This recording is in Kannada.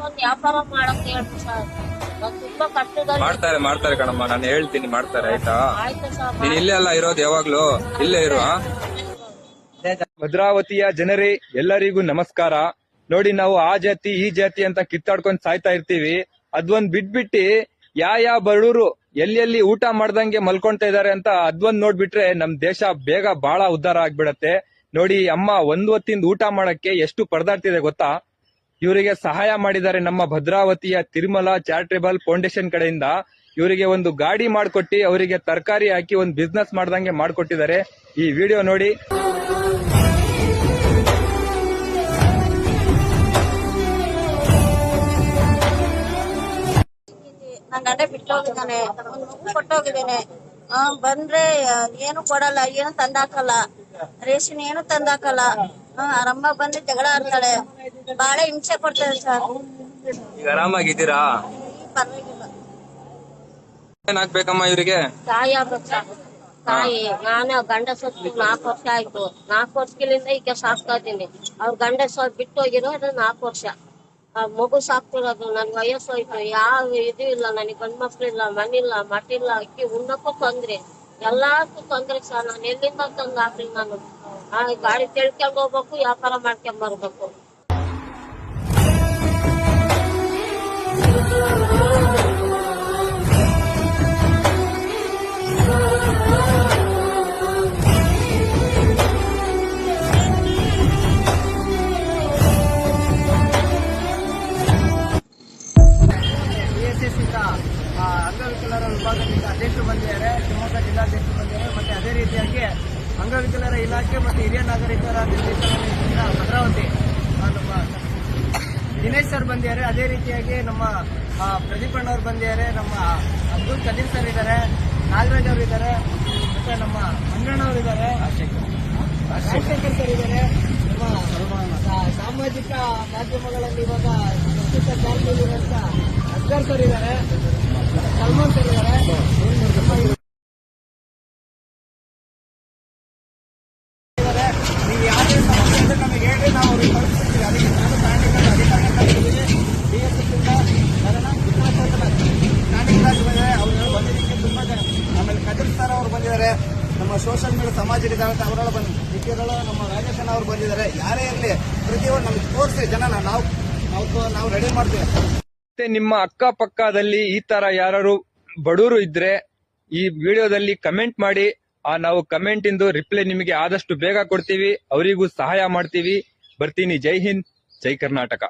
ಒಂದು ವ್ಯಾಪಾರ ಮಾಡಕ್ ಹೇಳ್ರಿ ಸರ್. ನಾವ್ ತುಂಬಾ ಕಷ್ಟದಲ್ಲಿ ಮಾಡ್ತಾರೆ ಕಣಮ್ಮ, ನಾನು ಹೇಳ್ತೀನಿ, ಮಾಡ್ತಾರೆ. ಆಯ್ತಾ, ಆಯ್ತು ಸರ್. ನೀನ್ ಇಲ್ಲೇ ಅಲ್ಲ ಇರೋದು, ಯಾವಾಗ್ಲೂ ಇಲ್ಲೇ ಇರುವ. ಭದ್ರಾವತಿಯ ಜನರೇ, ಎಲ್ಲರಿಗೂ ನಮಸ್ಕಾರ. ನೋಡಿ, ನಾವು ಆ ಜಾತಿ ಈ ಜಾತಿ ಅಂತ ಕಿತ್ತಾಡ್ಕೊಂಡ್ ಸಾಯ್ತಾ ಇರ್ತೀವಿ. ಅದೊಂದ್ ಬಿಟ್ಬಿಟ್ಟು ಯಾವ ಬಡವರು ಎಲ್ಲಿ ಊಟ ಮಾಡ್ದಂಗೆ ಮಲ್ಕೊಂತ ಇದಾರೆ ಅಂತ ಅದೊಂದ್ ನೋಡ್ಬಿಟ್ರೆ ನಮ್ ದೇಶ ಬೇಗ ಬಹಳ ಉದ್ಧಾರ ಆಗ್ಬಿಡತ್ತೆ. ನೋಡಿ, ಅಮ್ಮ ಒಂದ್ ಹೊತ್ತಿಂದ ಊಟ ಮಾಡಕ್ಕೆ ಎಷ್ಟು ಪರದಾಡ್ತಿದೆ ಗೊತ್ತಾ. ಇವರಿಗೆ ಸಹಾಯ ಮಾಡಿದ್ದಾರೆ ನಮ್ಮ ಭದ್ರಾವತಿಯ ತಿರುಮಲ ಚಾರಿಟೇಬಲ್ ಫೌಂಡೇಶನ್ ಕಡೆಯಿಂದ. ಇವರಿಗೆ ಒಂದು ಗಾಡಿ ಮಾಡ್ಕೊಟ್ಟಿ ಅವರಿಗೆ ತರಕಾರಿ ಹಾಕಿ ಒಂದು ಬಿಸ್ನೆಸ್ ಮಾಡ್ದಂಗೆ ಮಾಡ್ಕೊಟ್ಟಿದ್ದಾರೆ. ಈ ವಿಡಿಯೋ ನೋಡಿ. ನನ್ನ ಗಂಡ ಬಿಟ್ಟೋಗಿದ್ದಾನೆ, ಒಂದು ಮಗು ಕೊಟ್ಟೋಗಿದ್ದೇನೆ. ಬಂದ್ರೆ ಏನು ಕೊಡಲ್ಲ, ಏನು ತಂದಾಕಲ್ಲ, ರೇಷನ್ ಏನು ತಂದಾಕಲ್ಲ. ಆರಮ್ಮ ಬಂದು ಜಗಳ ಆಡ್ತಾಳೆ, ಬಾಳ ಹಿಂಸೆ ಕೊಡ್ತಾರೆ ಸರ್. ಈಗ ಆರಾಮಾಗಿದ್ದೀರಾ? ಪರವಾಗಿಲ್ಲ. ಏನಾಗ್ಬೇಕಮ್ಮ ಇವರಿಗೆ? ತಾಯಿ ಆಗ್ಬೇಕು ಸರ್. ತಾಯಿ ನಾನು ಗಂಡ ಸತ್ತು 4 ವರ್ಷ ಆಯ್ತು. 4 ವರ್ಷಗಳಿಂದ ಈಗ ಸಾಕ್ತಾ ಇದ್ದೀನಿ. ಅವ್ರ ಗಂಡ ಬಿಟ್ಟೋಗಿರೋ ಅದು 4 ವರ್ಷ. ಮಗು ಸಾಕ್ತಿರೋದು. ನನ್ ವಯಸ್ಸು ಹೋಯ್ತು, ಯಾವ ಇದು ಇಲ್ಲ, ನನಗೆ ಗಂಡ್ ಮಕ್ಳಿಲ್ಲ, ಮನಿಲ್ಲ, ಮಟ್ಟಿಲ್ಲ, ಅಕ್ಕಿ ಉಣ್ಣಕ್ಕೂ ತೊಂದ್ರೆ, ಎಲ್ಲಾರ್ಗೂ ತೊಂದ್ರೆ ಸರ್. ನಾನು ಎಲ್ಲಿಂದ ತಂದು ಹಾಕ್ಲಿ? ನಾನು ಗಾಡಿ ತಿಳ್ಕೊಂಡ್ ಹೋಗ್ಬೇಕು, ವ್ಯಾಪಾರ ಮಾಡ್ಕೊಂಡ್ ಬರ್ಬೇಕು. ಅಂಗವಿಕಲರ ವಿಭಾಗದಿಂದ ಅಧ್ಯಕ್ಷರು ಬಂದಿದ್ದಾರೆ, ಶಿವಮೊಗ್ಗ ಜಿಲ್ಲಾಧ್ಯಕ್ಷರು ಬಂದಿದ್ದಾರೆ. ಮತ್ತೆ ಅದೇ ರೀತಿಯಾಗಿ ಅಂಗವಿಕಲರ ಇಲಾಖೆ ಮತ್ತು ಹಿರಿಯ ನಾಗರಿಕರ ನಿರ್ದೇಶನದಿಂದ ಭದ್ರಾವತಿ ನಮ್ಮ ದಿನೇಶ್ ಸರ್ ಬಂದಿದ್ದಾರೆ. ಅದೇ ರೀತಿಯಾಗಿ ನಮ್ಮ ಪ್ರದೀಪ್ ಅಣ್ಣವ್ರು ಬಂದಿದ್ದಾರೆ, ನಮ್ಮ ಅಬ್ದುಲ್ ಕದೀರ್ ಸರ್ ಇದ್ದಾರೆ, ನಾಗರಾಜ್ ಅವರು ಇದ್ದಾರೆ, ಮತ್ತೆ ನಮ್ಮ ಮಂಜಣ್ಣವರು ಇದ್ದಾರೆ, ರಾಜಶೇಖರ್ ಸರ್ ಇದ್ದಾರೆ. ನಮ್ಮ ಸಾಮಾಜಿಕ ಮಾಧ್ಯಮಗಳಲ್ಲಿ ಇವಾಗ ಪ್ರಸ್ತುತ ಚಾಲ್ತಿಯಲ್ಲಿರುವಂತ ಅಸ್ಗರ್ ಸರ್ ಇದ್ದಾರೆ, ಸಲ್ಮಾನ್ ಸರ್ ಇದ್ದಾರೆ. ನೀವು ಯಾವುದೇ ಸಮಸ್ಯೆ ಇದ್ರೆ ನಮಗೆ ಹೇಳಿ, ನಾವು ಅವ್ರಿಗೆ ಕಳಿಸ್ಬಿಡ್ತೀವಿ. ಅದಕ್ಕೆ ನಾನು ಪ್ರಾಣಿಗಳ ಅಧಿಕಾರಿಗಳು ಕಳಿಸಿದ್ದೀವಿ. DSS ಇಂದ ಕಾರಣ ಪ್ರಾಣಿಗಳಾಗಿ ಬಂದಿದ್ದಾರೆ. ಅವರು ಬಂದಿದ್ದಕ್ಕೆ ತುಂಬಾ ಜನ. ಆಮೇಲೆ ಕದಿರ್ ಸರ್ ಅವರು ಬಂದಿದ್ದಾರೆ, ನಮ್ಮ ಸೋಷಿಯಲ್ ಮೀಡಿಯಾ ಸಾಮಾಜಿಕ ಜಾಲತಾಣ ಅವರೆಲ್ಲ ಬಂದಿದ್ದಾರೆ, ನಮ್ಮ ರಾಜೇಶ್ ಅವರು ಬಂದಿದ್ದಾರೆ. ಯಾರೇ ಇರಲಿ, ಪ್ರತಿಯೊಂದು ನಮ್ಗೆ ತೋರಿಸಿ ಜನ ನಾವು ರೆಡಿ ಮಾಡ್ತೀವಿ. ನಿಮ್ಮ ಅಕ್ಕಪಕ್ಕದಲ್ಲಿ ಈ ತರ ಯಾರು ಬಡವರು ಇದ್ರೆ ಈ ವಿಡಿಯೋದಲ್ಲಿ ಕಮೆಂಟ್ ಮಾಡಿ. ನಾವು ಕಮೆಂಟ್ ಇಂದು ರಿಪ್ಲೈ ನಿಮಗೆ ಆದಷ್ಟು ಬೇಗ ಕೊಡ್ತೀವಿ, ಅವರಿಗೂ ಸಹಾಯ ಮಾಡ್ತೀವಿ. ಬರ್ತೀನಿ. ಜೈ ಹಿಂದ್, ಜೈ ಕರ್ನಾಟಕ.